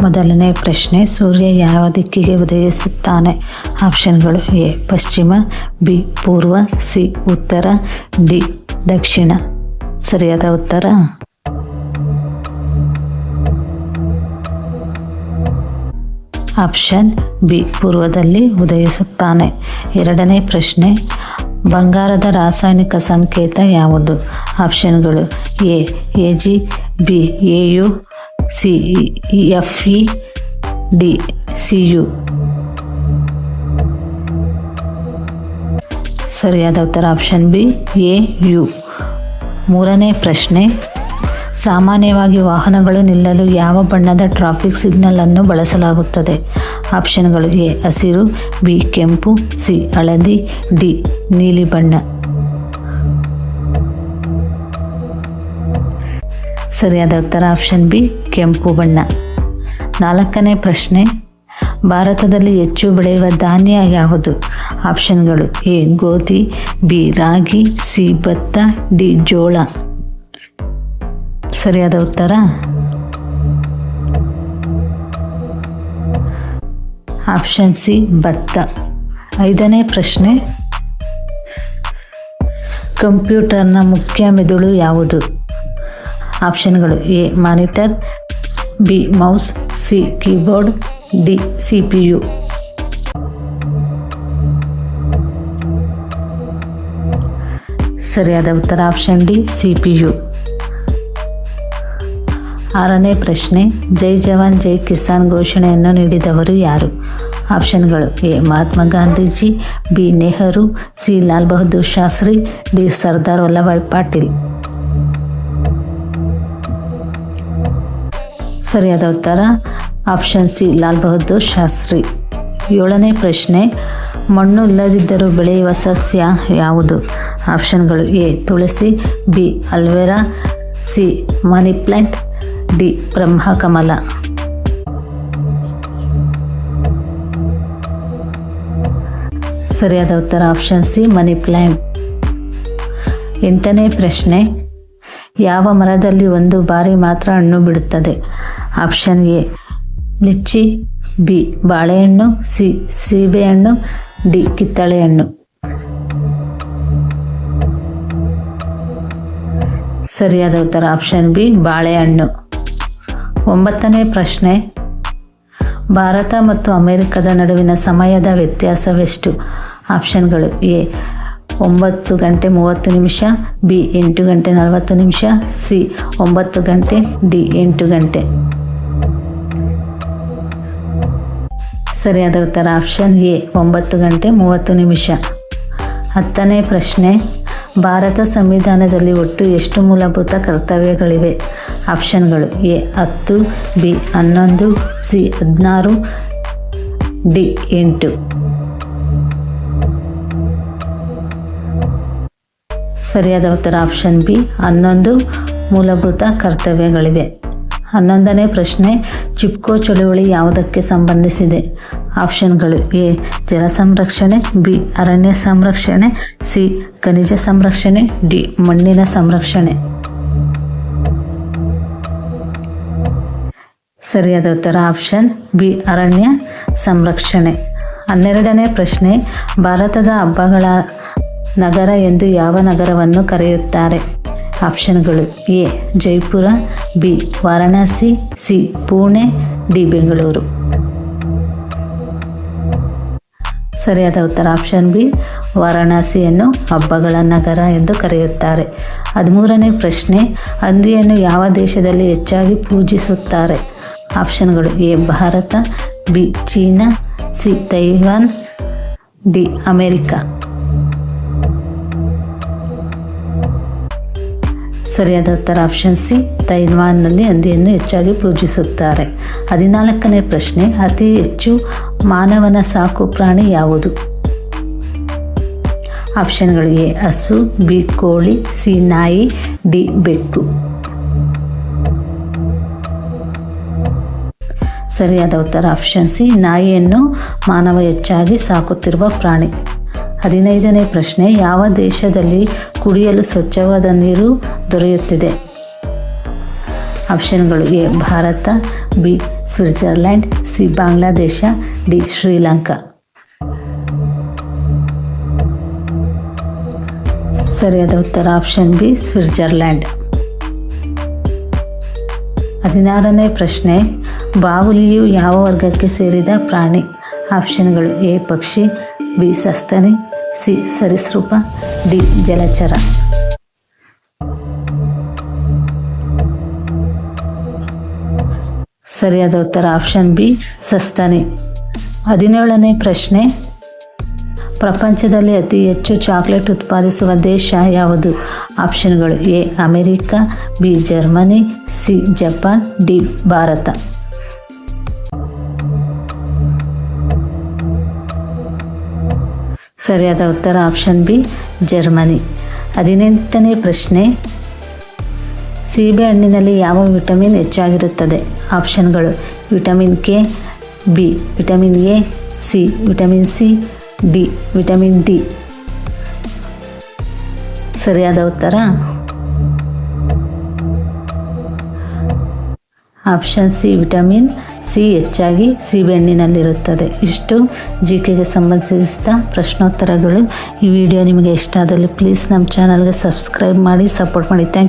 ಮೊದಲನೇ ಪ್ರಶ್ನೆ, ಸೂರ್ಯ ಯಾವ ದಿಕ್ಕಿಗೆ ಉದಯಿಸುತ್ತಾನೆ? ಆಪ್ಷನ್ಗಳು: ಎ ಪಶ್ಚಿಮ, ಬಿ ಪೂರ್ವ, ಸಿ ಉತ್ತರ, ಡಿ ದಕ್ಷಿಣ. ಸರಿಯಾದ ಉತ್ತರ ಆಪ್ಷನ್ ಬಿ ಪೂರ್ವದಲ್ಲಿ ಉದಯಿಸುತ್ತಾನೆ. ಎರಡನೇ ಪ್ರಶ್ನೆ, ಬಂಗಾರದ ರಾಸಾಯನಿಕ ಸಂಕೇತ ಯಾವುದು? ಆಪ್ಷನ್ಗಳು: A Ag, B Au, C Fe, D Cu. ಸರಿಯಾದ ಉತ್ತರ ಆಪ್ಷನ್ ಬಿ Au. ಮೂರನೇ ಪ್ರಶ್ನೆ, ಸಾಮಾನ್ಯವಾಗಿ ವಾಹನಗಳು ನಿಲ್ಲಲು ಯಾವ ಬಣ್ಣದ ಟ್ರಾಫಿಕ್ ಸಿಗ್ನಲ್ ಅನ್ನು ಬಳಸಲಾಗುತ್ತದೆ? ಆಪ್ಷನ್ಗಳು: ಎ ಹಸಿರು, ಬಿ ಕೆಂಪು, ಸಿ ಹಳದಿ, ಡಿ ನೀಲಿ ಬಣ್ಣ. ಸರಿಯಾದ ಉತ್ತರ ಆಪ್ಷನ್ ಬಿ ಕೆಂಪು ಬಣ್ಣ. ನಾಲ್ಕನೇ ಪ್ರಶ್ನೆ, ಭಾರತದಲ್ಲಿ ಹೆಚ್ಚು ಬೆಳೆಯುವ ಧಾನ್ಯ ಯಾವುದು? ಆಪ್ಷನ್ಗಳು: ಎ ಗೋಧಿ, ಬಿ ರಾಗಿ, ಸಿ ಭತ್ತ, ಡಿ ಜೋಳ. ಸರಿಯಾದ ಉತ್ತರ ಆಪ್ಷನ್ ಸಿ ಭತ್ತ. ಐದನೇ ಪ್ರಶ್ನೆ, ಕಂಪ್ಯೂಟರ್ನ ಮುಖ್ಯ ಮೆದುಳು ಯಾವುದು? ಆಪ್ಷನ್ಗಳು: A monitor, B mouse, C keyboard, D CPU. ಸರಿಯಾದ ಉತ್ತರ ಆಪ್ಷನ್ ಡಿ CPU. ಆರನೇ ಪ್ರಶ್ನೆ, ಜೈ ಜವಾನ್ ಜೈ ಕಿಸಾನ್ ಘೋಷಣೆಯನ್ನು ನೀಡಿದವರು ಯಾರು? ಆಪ್ಷನ್ಗಳು: A Mahatma Gandhiji, B Nehru, C Lal Bahadur Shastri, D Sardar Vallabhbhai Patel. ಸರಿಯಾದ ಉತ್ತರ ಆಪ್ಷನ್ ಸಿ ಲಾಲ್ ಬಹದ್ದೂರ್ ಶಾಸ್ತ್ರಿ. ಏಳನೇ ಪ್ರಶ್ನೆ, ಮಣ್ಣು ಇಲ್ಲದಿದ್ದರೂ ಬೆಳೆಯುವ ಸಸ್ಯ ಯಾವುದು? ಆಪ್ಷನ್ಗಳು: A tulsi, B aloe vera, C money plant, D Brahmakamal. ಸರಿಯಾದ ಉತ್ತರ ಆಪ್ಷನ್ ಸಿ ಮನಿ ಪ್ಲಾಂಟ್. ಎಂಟನೇ ಪ್ರಶ್ನೆ, ಯಾವ ಮರದಲ್ಲಿ ಒಂದು ಬಾರಿ ಮಾತ್ರ ಹಣ್ಣು ಬಿಡುತ್ತದೆ? ಆಪ್ಷನ್ ಎ ಲಿಚ್ಚಿ, ಬಿ ಬಾಳೆಹಣ್ಣು, ಸಿ ಸೀಬೆಹಣ್ಣು, ಡಿ ಕಿತ್ತಳೆ ಹಣ್ಣು. ಸರಿಯಾದ ಉತ್ತರ ಆಪ್ಷನ್ ಬಿ ಬಾಳೆಹಣ್ಣು. ಒಂಬತ್ತನೇ ಪ್ರಶ್ನೆ, ಭಾರತ ಮತ್ತು ಅಮೆರಿಕದ ನಡುವಿನ ಸಮಯದ ವ್ಯತ್ಯಾಸವೆಷ್ಟು? ಆಪ್ಷನ್ಗಳು: ಎ 9 ಗಂಟೆ 30 ನಿಮಿಷ, ಬಿ 8 ಗಂಟೆ 40 ನಿಮಿಷ, ಸಿ 9 ಗಂಟೆ, ಡಿ 8 ಗಂಟೆ. ಸರಿಯಾದ ಉತ್ತರ ಆಪ್ಷನ್ ಎ 9 ಗಂಟೆ 30 ನಿಮಿಷ. ಹತ್ತನೇ ಪ್ರಶ್ನೆ, ಭಾರತ ಸಂವಿಧಾನದಲ್ಲಿ ಒಟ್ಟು ಎಷ್ಟು ಮೂಲಭೂತ ಕರ್ತವ್ಯಗಳಿವೆ? ಆಪ್ಷನ್ಗಳು: ಎ 10, ಬಿ 11, ಸಿ 16, ಡಿ 8. ಸರಿಯಾದ ಉತ್ತರ ಆಪ್ಷನ್ ಬಿ 11 ಮೂಲಭೂತ ಕರ್ತವ್ಯಗಳಿವೆ. 11ನೇ ಪ್ರಶ್ನೆ, ಚಿಪ್ಕೋ ಚಳುವಳಿ ಯಾವುದಕ್ಕೆ ಸಂಬಂಧಿಸಿದೆ? ಆಪ್ಷನ್ಗಳು: ಎ ಜಲ ಸಂರಕ್ಷಣೆ, ಬಿ ಅರಣ್ಯ ಸಂರಕ್ಷಣೆ, ಸಿ ಖನಿಜ ಸಂರಕ್ಷಣೆ, ಡಿ ಮಣ್ಣಿನ ಸಂರಕ್ಷಣೆ. ಸರಿಯಾದ ಉತ್ತರ ಆಪ್ಷನ್ ಬಿ ಅರಣ್ಯ ಸಂರಕ್ಷಣೆ. 12ನೇ ಪ್ರಶ್ನೆ, ಭಾರತದ ಹಬ್ಬಗಳ ನಗರ ಎಂದು ಯಾವ ನಗರವನ್ನು ಕರೆಯುತ್ತಾರೆ? ಆಪ್ಷನ್ಗಳು: A Jaipur, B Varanasi, C Pune, D Bengaluru. ಸರಿಯಾದ ಉತ್ತರ ಆಪ್ಷನ್ ಬಿ ವಾರಣಾಸಿಯನ್ನು ಹಬ್ಬಗಳ ನಗರ ಎಂದು ಕರೆಯುತ್ತಾರೆ. 13ನೇ ಪ್ರಶ್ನೆ, ಹಂದಿಯನ್ನು ಯಾವ ದೇಶದಲ್ಲಿ ಹೆಚ್ಚಾಗಿ ಪೂಜಿಸುತ್ತಾರೆ? ಆಪ್ಷನ್ಗಳು: A Bharat, B China, C Taiwan, D America. ಸರಿಯಾದ ಉತ್ತರ ಆಪ್ಷನ್ ಸಿ ತೈವಾನ್ನಲ್ಲಿ ಹಂದಿಯನ್ನು ಹೆಚ್ಚಾಗಿ ಪೂಜಿಸುತ್ತಾರೆ. 14ನೇ ಪ್ರಶ್ನೆ, ಅತಿ ಹೆಚ್ಚು ಮಾನವನ ಸಾಕು ಪ್ರಾಣಿ ಯಾವುದು? ಆಪ್ಷನ್ಗಳು: ಎ ಹಸು, ಬಿ ಕೋಳಿ, ಸಿ ನಾಯಿ, ಡಿ ಬೆಕ್ಕು. ಸರಿಯಾದ ಉತ್ತರ ಆಪ್ಷನ್ ಸಿ ನಾಯಿಯನ್ನು ಮಾನವ ಹೆಚ್ಚಾಗಿ ಸಾಕುತ್ತಿರುವ ಪ್ರಾಣಿ. 15ನೇ ಪ್ರಶ್ನೆ, ಯಾವ ದೇಶದಲ್ಲಿ ಕುಡಿಯಲು ಸ್ವಚ್ಛವಾದ ನೀರು ದೊರೆಯುತ್ತಿದೆ? ಆಪ್ಷನ್ಗಳು A Bharat, B Switzerland, C Bangladesh, D Sri Lanka. ಸರಿಯಾದ ಉತ್ತರ ಆಪ್ಷನ್ ಬಿ ಸ್ವಿಟ್ಜರ್ಲ್ಯಾಂಡ್. 16ನೇ ಪ್ರಶ್ನೆ, ಬಾವುಲಿಯು ಯಾವ ವರ್ಗಕ್ಕೆ ಸೇರಿದ ಪ್ರಾಣಿ? ಆಪ್ಷನ್ಗಳು ಎ ಪಕ್ಷಿ, ಬಿ ಸಸ್ತನಿ, ಸಿ ಸರೀಸೃಪ, ಡಿ ಜಲಚರ. ಸರಿಯಾದ ಉತ್ತರ ಆಪ್ಷನ್ ಬಿ ಸಸ್ತನಿ. 17ನೇ ಪ್ರಶ್ನೆ, ಪ್ರಪಂಚದಲ್ಲಿ ಅತಿ ಹೆಚ್ಚು ಚಾಕ್ಲೇಟ್ ಉತ್ಪಾದಿಸುವ ದೇಶ ಯಾವುದು? ಆಪ್ಷನ್ಗಳು A America, B Germany, C Japan, D Bharat. ಸರಿಯಾದ ಉತ್ತರ ಆಪ್ಷನ್ ಬಿ ಜರ್ಮನಿ. 18ನೇ ಪ್ರಶ್ನೆ, ಸೀಬೆಹಣ್ಣಿನಲ್ಲಿ ಯಾವ ವಿಟಮಿನ್ ಹೆಚ್ಚಾಗಿರುತ್ತದೆ? ಆಪ್ಷನ್ಗಳು vitamin K, B vitamin A, C vitamin C, D vitamin D. ಸರಿಯಾದ ಉತ್ತರ ಆಪ್ಷನ್ ಸಿ ವಿಟಮಿನ್ ಸಿ ಹೆಚ್ಚಾಗಿ ಸೀಬೆಹಣ್ಣಿನಲ್ಲಿರುತ್ತದೆ. ಇಷ್ಟು ಜಿಕೆಗೆ ಸಂಬಂಧಿಸಿದ ಪ್ರಶ್ನೋತ್ತರಗಳು. ಈ ವಿಡಿಯೋ ನಿಮಗೆ ಇಷ್ಟ ಆದಲ್ಲಿ ಪ್ಲೀಸ್ ನಮ್ಮ ಚಾನಲ್ಗೆ ಸಬ್ಸ್ಕ್ರೈಬ್ ಮಾಡಿ, ಸಪೋರ್ಟ್ ಮಾಡಿ. Thank you.